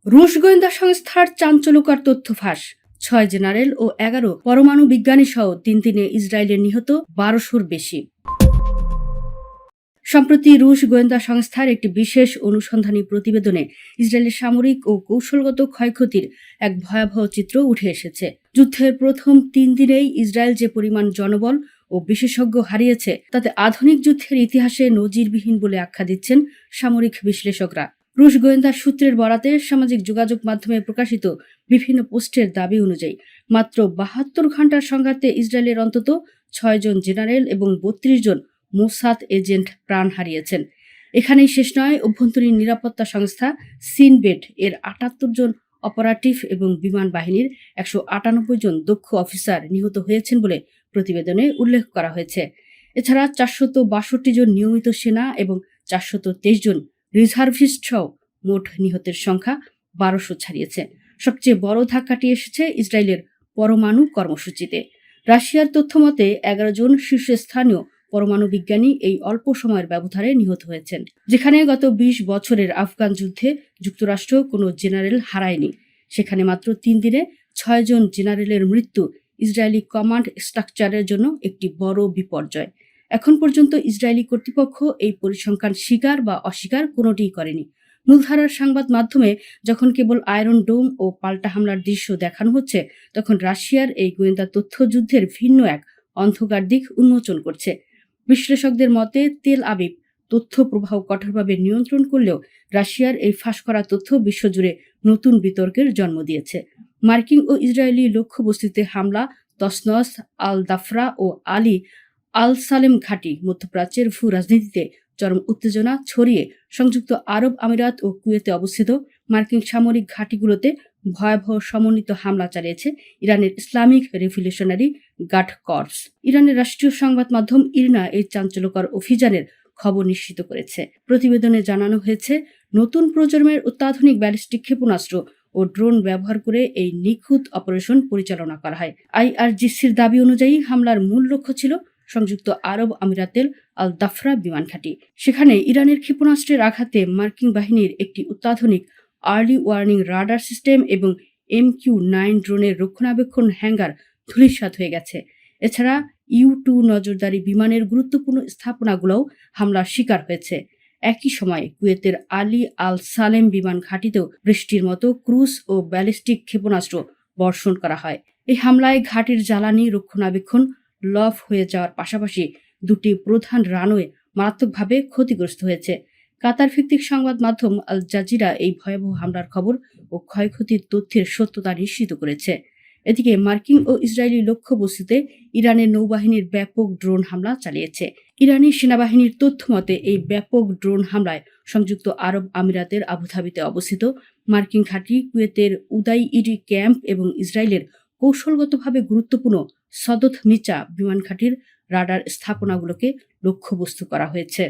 রুশ গোয়েন্দা সংস্থার চাঞ্চল্যকর তথ্য ফাঁস। ৬ জেনারেল ও ১১ পরমাণু বিজ্ঞানী সহ ৩ দিনে ইসরায়েলের নিহত ১২০০-র বেশি। সম্প্রতি রুশ গোয়েন্দা সংস্থার একটি বিশেষ অনুসন্ধানী প্রতিবেদনে ইসরায়েলের সামরিক ও কৌশলগত ক্ষয়ক্ষতির এক ভয়াবহ চিত্র উঠে এসেছে। যুদ্ধের প্রথম ৩ দিনেই ইসরায়েল যে পরিমাণ জনবল ও বিশেষজ্ঞ হারিয়েছে তাতে আধুনিক যুদ্ধের ইতিহাসে নজিরবিহীন বলে আখ্যা দিচ্ছেন সামরিক বিশ্লেষকরা। রুশ গোয়েন্দা সূত্রের বরাতে সামাজিক যোগাযোগ মাধ্যমে প্রকাশিত বিভিন্ন পোস্টের দাবি অনুযায়ী মাত্র ৭২ ঘণ্টার সংঘাতে ইসরায়েলের অন্তত ৬ জন জেনারেল এবং ৩২ জন মোসাদ এজেন্ট প্রাণ হারিয়েছেন। এখানেই শেষ নয়, অভ্যন্তরীণ নিরাপত্তা সংস্থা সিনবেট এর ৭৮ জন অপারেটিভ এবং বিমান বাহিনীর ১৯৮ জন দক্ষ অফিসার নিহত হয়েছেন বলে প্রতিবেদনে উল্লেখ করা হয়েছে। এছাড়া ৪৬২ জন নিয়মিত সেনা এবং ৪২৩ জন রিজার্ভিস্ট সহ মোট নিহতের সংখ্যা ১২০০ ছাড়িয়েছে। সবচেয়ে বড় ধাক্কাটি এসেছে ইসরায়েলের পরমাণু কর্মসূচিতে। রাশিয়ার তথ্যমতে ১১ জন শীর্ষস্থানীয় পরমাণু বিজ্ঞানী এই অল্প সময়ের ব্যবধানে নিহত হয়েছেন, যেখানে গত ২০ বছরের আফগান যুদ্ধে যুক্তরাষ্ট্র কোনো জেনারেল হারায়নি। সেখানে মাত্র ৩ দিনে ৬ জন জেনারেলের মৃত্যু ইসরায়েলি কমান্ড স্ট্রাকচারের জন্য একটি বড় বিপর্যয়। এখন পর্যন্ত ইসরায়েলি কর্তৃপক্ষ এই পরিসংখ্যান স্বীকার বা অস্বীকার কোনোটিই করেনি। মূলধারার সংবাদ মাধ্যমে যখন কেবল আয়রন ডোম ও পাল্টা হামলার দৃশ্য দেখানো হচ্ছে, তখন রাশিয়ার এই গোয়েন্দা তথ্য যুদ্ধের ভিন্ন এক অন্ধকার দিক উন্মোচন করছে। বিশ্লেষকদের মতে তেল আবিব তথ্য প্রবাহ কঠোরভাবে নিয়ন্ত্রণ করলেও রাশিয়ার এই ফাঁস করা তথ্য বিশ্বজুড়ে নতুন বিতর্কের জন্ম দিয়েছে। মার্কিন ও ইসরায়েলি লক্ষ্যবস্তুতে হামলা, তসনস, আল দাফরা ও আলী আল সালেম ঘাঁটি মধ্যপ্রাচ্যের ভূ রাজনীতিতে চরম উত্তেজনা ছড়িয়ে সংযুক্ত আরব আমিরাত ও কুয়েতে অবস্থিত মার্কিন সামরিক ঘাঁটিগুলোতে ভয়াবহ সমন্বিত হামলা চালিয়েছে ইরানের ইসলামিক রেভলিউশনারি গার্ড কর্পস। ইরানের রাষ্ট্রীয় সংবাদ মাধ্যম ইরনা এই চাঞ্চল্যকর অভিযানের খবর নিশ্চিত করেছে। প্রতিবেদনে জানানো হয়েছে, নতুন প্রজন্মের অত্যাধুনিক ব্যালিস্টিক ক্ষেপণাস্ত্র ও ড্রোন ব্যবহার করে এই নিখুঁত অপারেশন পরিচালনা করা হয়। আইআরজিসির দাবি অনুযায়ী হামলার মূল লক্ষ্য ছিল সংযুক্ত আরব আমিরাতের আল দাফরা বিমান ঘাঁটি। সেখানে ইরানের ক্ষেপণাস্ত্রের আঘাতে মার্কিন বাহিনীর একটি অত্যাধুনিক আর্লি ওয়ার্নিং রাডার সিস্টেম এবং MQ-9 ড্রোনের রক্ষণাবেক্ষণ হ্যাঙ্গার ধূলিসাৎ হয়ে গেছে। এছাড়া U-2 নজরদারি বিমানের গুরুত্বপূর্ণ স্থাপনাগুলোও হামলার শিকার হয়েছে। একই সময়ে কুয়েতের আলী আল সালেম বিমান ঘাঁটিতেও বৃষ্টির মতো ক্রুজ ও ব্যালিস্টিক ক্ষেপণাস্ত্র বর্ষণ করা হয়। এই হামলায় ঘাঁটির জ্বালানি রক্ষণাবেক্ষণ লফ হয়ে যাওয়ার পাশাপাশি দুটি প্রধান রানওয়ে মারাত্মকভাবে ক্ষতিগ্রস্ত হয়েছে। কাতার ভিত্তিক সংবাদ মাধ্যম আল জাজিরা এই ভয়াবহ হামলার খবর ও ক্ষয়ক্ষতির তথ্যের সত্যতা নিশ্চিত করেছে। এদিকে মার্কিন ও ইসরায়েলি লক্ষ্যবস্তুতে ইরানের নৌবাহিনীর ব্যাপক ড্রোন হামলা চালিয়েছে। ইরানি সেনাবাহিনীর তথ্যমতে এই ব্যাপক ড্রোন হামলায় সংযুক্ত আরব আমিরাতের আবুধাবিতে অবস্থিত মার্কিন ঘাঁটি, কুয়েতের উদাইইরি ক্যাম্প এবং ইসরায়েলের কৌশলগতভাবে গুরুত্বপূর্ণ সদত মিচা বিমান ঘাঁটির রাডার স্থাপনাগুলোকে লক্ষ্যবস্তু করা হয়েছে।